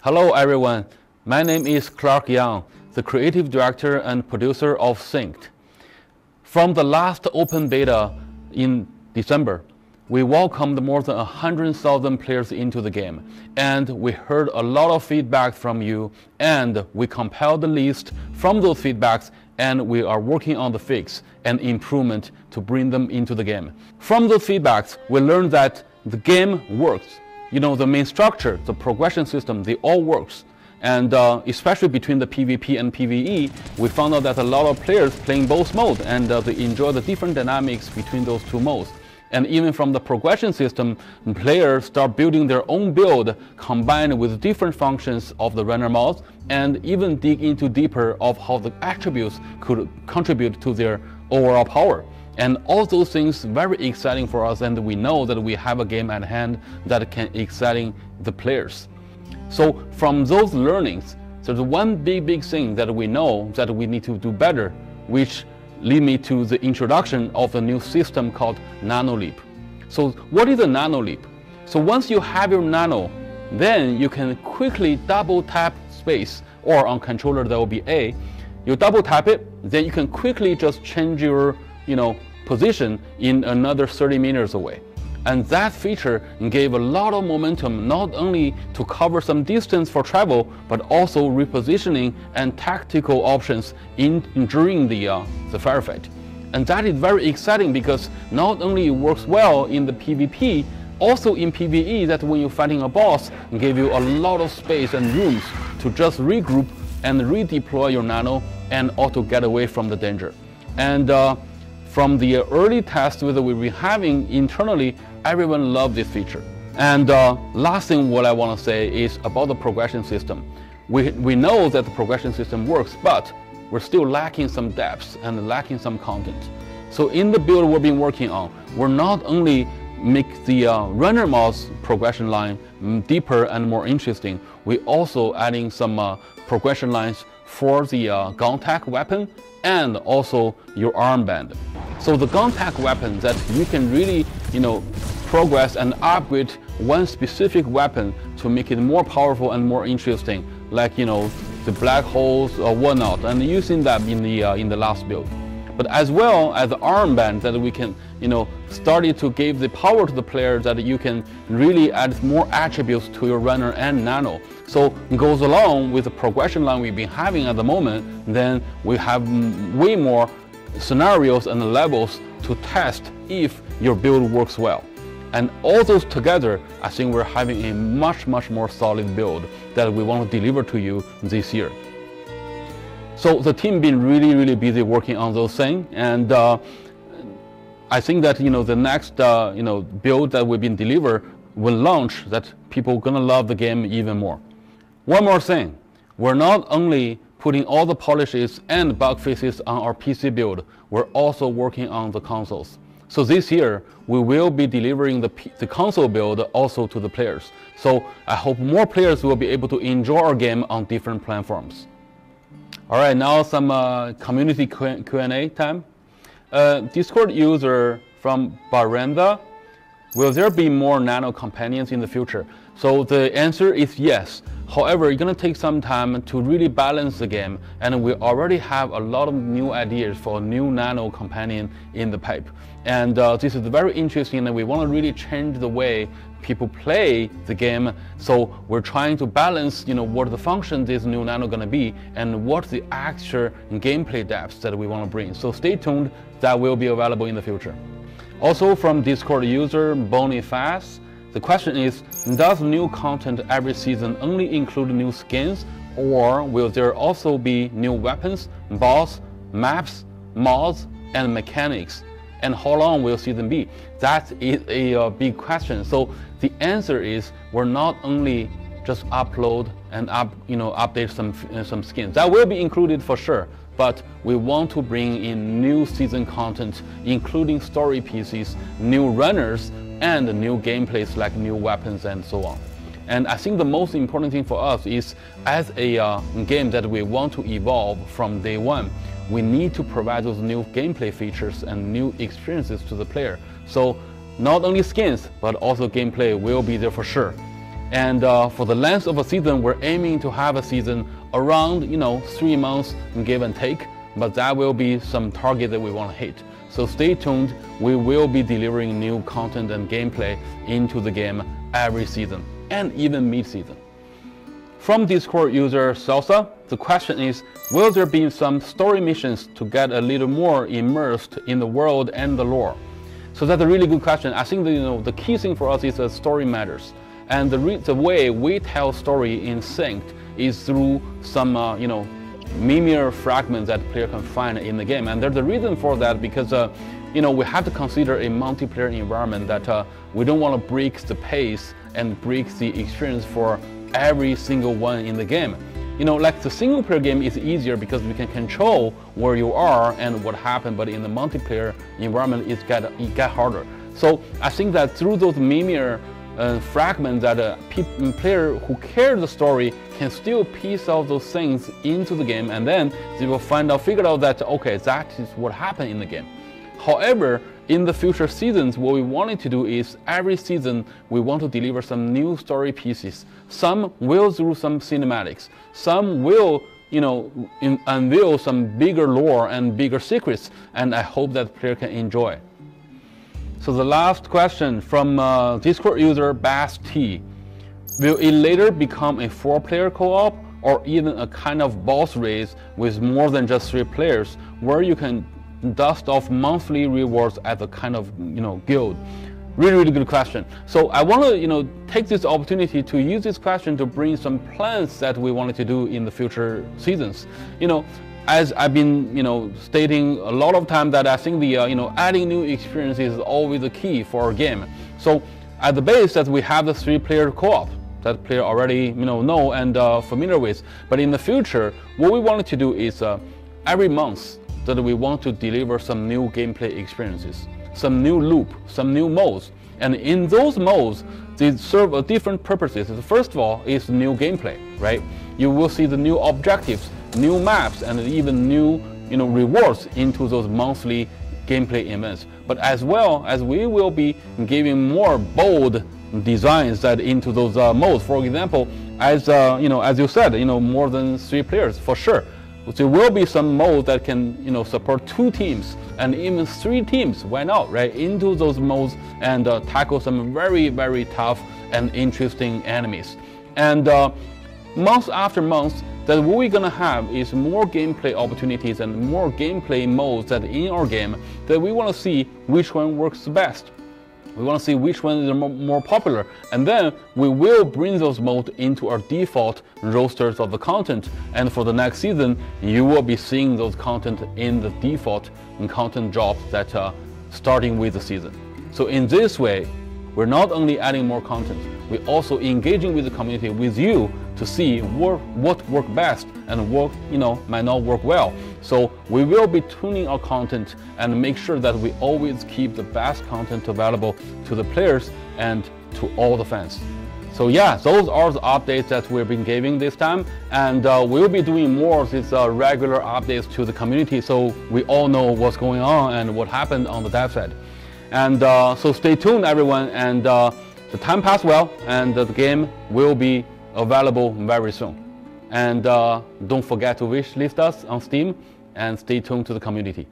Hello everyone, my name is Clark Young, the creative director and producer of SYNCED. From the last open beta in December, we welcomed more than 100,000 players into the game, and we heard a lot of feedback from you, and we compiled the list from those feedbacks, and we are working on the fix and improvement to bring them into the game. From those feedbacks, we learned that the game works. You know, the main structure, the progression system, they all works. And especially between the PvP and PvE, we found out that a lot of players playing both modes, and they enjoy the different dynamics between those two modes. And even from the progression system, players start building their own build combined with different functions of the runner mods, and even dig into deeper of how the attributes could contribute to their overall power. And all those things very exciting for us, and we know that we have a game at hand that can exciting the players. So from those learnings, there's one big thing that we know that we need to do better, which lead me to the introduction of a new system called Nano Leap. So what is a Nano Leap? So once you have your Nano, then you can quickly double tap space, or on controller that will be A. You double tap it, then you can quickly just change your position in another 30 meters away. And that feature gave a lot of momentum, not only to cover some distance for travel, but also repositioning and tactical options during the firefight. And that is very exciting because not only it works well in the PvP, also in PvE, that when you're fighting a boss, give you a lot of space and rooms to just regroup and redeploy your nano and also get away from the danger. And from the early tests that we've been having internally, everyone loved this feature. And last thing what I want to say is about the progression system. We know that the progression system works, but we're still lacking some depth and lacking some content. So in the build we've been working on, we're not only make the runner mods progression line deeper and more interesting, we also adding some progression lines for the gun tech weapon and also your armband. So the gun tech weapon that you can really, progress and upgrade one specific weapon to make it more powerful and more interesting, like the black holes or whatnot, and using that in the last build. But as well as the armband that we can, started to give the power to the player that you can really add more attributes to your runner and nano. So it goes along with the progression line we've been having at the moment, then we have way more scenarios and levels to test if your build works well. And all those together, I think we're having a much more solid build that we want to deliver to you this year. So the team been really busy working on those things, and I think that the next build that we've been deliver will launch, that people gonna love the game even more. One more thing, we're not only putting all the polishes and bug fixes on our PC build, we're also working on the consoles. So this year, we will be delivering the console build also to the players. So I hope more players will be able to enjoy our game on different platforms. All right, now some community Q&A time. Discord user from Barenda, will there be more nano companions in the future? So the answer is yes. However, it's going to take some time to really balance the game, and we already have a lot of new ideas for a new nano companion in the pipe. And this is very interesting, and we want to really change the way people play the game. So we're trying to balance, what the function this new nano going to be, and what the actual gameplay depths that we want to bring. So stay tuned, that will be available in the future. Also from Discord user Boniface, the question is, does new content every season only include new skins, or will there also be new weapons, boss, maps, mods, and mechanics? And how long will season be? That is a big question. So the answer is, we're not only just upload and update some skins. That will be included for sure, but we want to bring in new season content, including story pieces, new runners, and new gameplays like new weapons and so on. And I think the most important thing for us is, as a game that we want to evolve from day one, we need to provide those new gameplay features and new experiences to the player. So not only skins, but also gameplay will be there for sure. And for the length of a season, we're aiming to have a season around 3 months, give and take. But that will be some target that we want to hit. So stay tuned. We will be delivering new content and gameplay into the game every season and even mid-season. From Discord user Salsa, the question is, will there be some story missions to get a little more immersed in the world and the lore? So that's a really good question. I think the key thing for us is that story matters. And the way we tell story in Synced is through some meme fragments that the player can find in the game. And there's a reason for that, because we have to consider a multiplayer environment that we don't want to break the pace and break the experience for every single one in the game. Like the single player game is easier because we can control where you are and what happened, but in the multiplayer environment it get harder. So I think that through those meme fragments that a player who cares the story can still piece out those things into the game, and then they will figure out that, okay, that is what happened in the game. However, in the future seasons, what we wanted to do is every season we want to deliver some new story pieces. Some will through some cinematics. Some will, unveil some bigger lore and bigger secrets, and I hope that player can enjoy. So the last question from Discord user Bass T. Will it later become a 4-player co-op or even a kind of boss race with more than just 3 players where you can dust off monthly rewards as a kind of guild? Really, really good question. So I want to take this opportunity to use this question to bring some plans that we wanted to do in the future seasons. As I've been stating a lot of time, that I think the adding new experiences is always the key for our game. So at the base that we have the 3-player co-op that player already know and familiar with. But in the future, what we wanted to do is every month that we want to deliver some new gameplay experiences, some new loop, some new modes. And in those modes, they serve different purposes. First of all is new gameplay, right? You will see the new objectives, new maps, and even new rewards into those monthly gameplay events. But as well as we will be giving more bold designs that into those modes. For example, as you said, more than 3 players for sure. There will be some modes that can support 2 teams and even 3 teams. Why not, right? Into those modes and tackle some very, very tough and interesting enemies. And month after month, that what we're gonna have is more gameplay opportunities and more gameplay modes that in our game that we want to see which one works the best. We want to see which one is more popular, and then we will bring those modes into our default rosters of the content. And for the next season, you will be seeing those content in the default content drops that starting with the season. So in this way, we're not only adding more content, we're also engaging with the community, with you, to see what works best and what might not work well. So we will be tuning our content and make sure that we always keep the best content available to the players and to all the fans. So yeah, those are the updates that we've been giving this time, and we'll be doing more of these regular updates to the community, so we all know what's going on and what happened on the dev side. And so stay tuned, everyone, and the time passed well, and the game will be available very soon. And don't forget to wishlist us on Steam and stay tuned to the community.